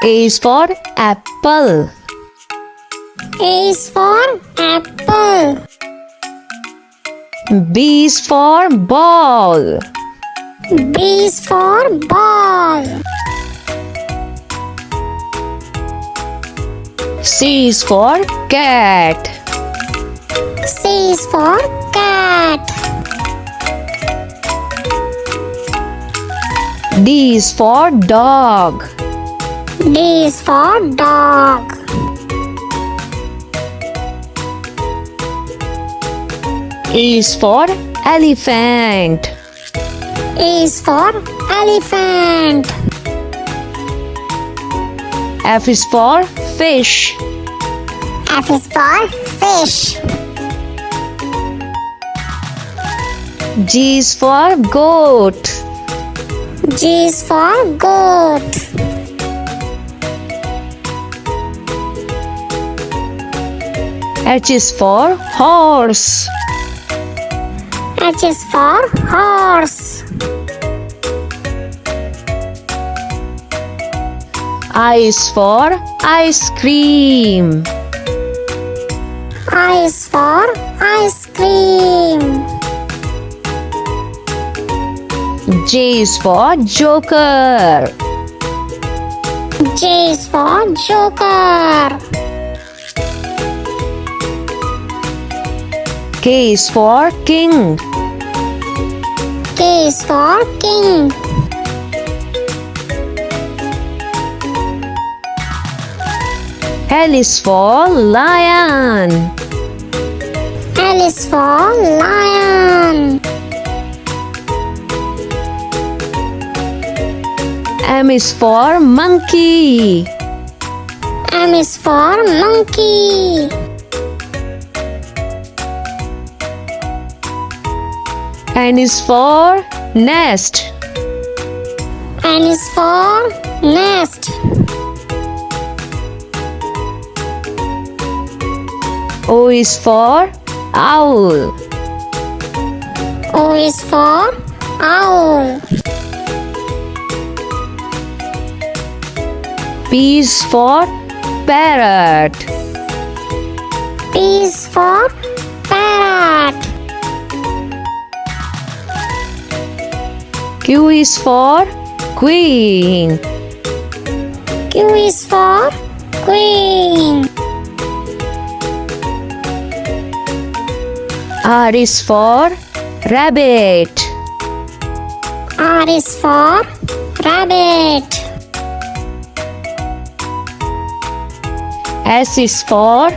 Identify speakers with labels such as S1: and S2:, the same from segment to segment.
S1: A is for apple.
S2: A is for apple.
S1: B is for ball.
S2: B is for ball.
S1: C is for cat.
S2: C is for cat.
S1: D is for dog.
S2: D is for dog.
S1: E is for elephant.
S2: E is for elephant.
S1: F is for fish.
S2: F is for fish.
S1: G is for goat.
S2: G is for goat.
S1: H is for horse.
S2: H is for horse.
S1: I is for ice cream.
S2: I is for ice cream.
S1: J is for joker.
S2: J is for joker.
S1: K is for king.
S2: K is for king.
S1: L is for lion.
S2: L is for lion.
S1: M is for monkey.
S2: M is for monkey.
S1: N is for nest.
S2: N is for nest.
S1: O is for owl.
S2: O is for owl.
S1: P is for parrot.
S2: P is for parrot.
S1: Q is for queen.
S2: Q is for queen.
S1: R is for rabbit.
S2: R is for rabbit.
S1: S is for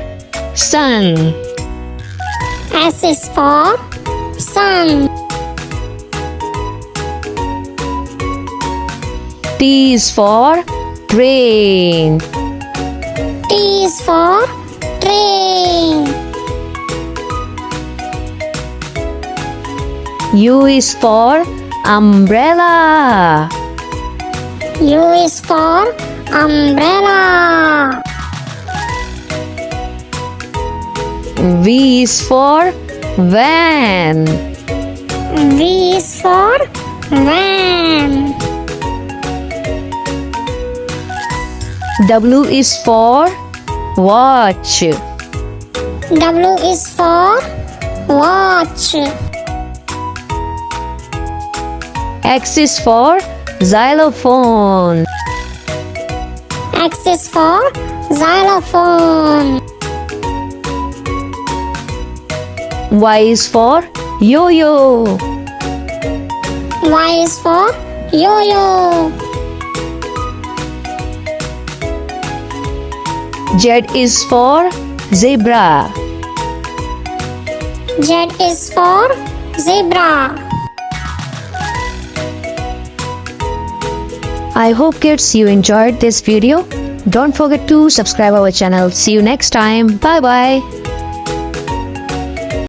S1: sun.
S2: S is for sun.
S1: T is for train.
S2: T is for train.
S1: U is for umbrella.
S2: U is for umbrella.
S1: V is for van.
S2: V is for van.
S1: W is for watch.
S2: W is for watch.
S1: X is for xylophone.
S2: X is for xylophone.
S1: Y is for yo-yo.
S2: Y is for yo-yo.
S1: Z is for zebra.
S2: Z is for zebra.
S1: I hope kids you enjoyed this video. Don't forget to subscribe our channel. See you next time. Bye bye.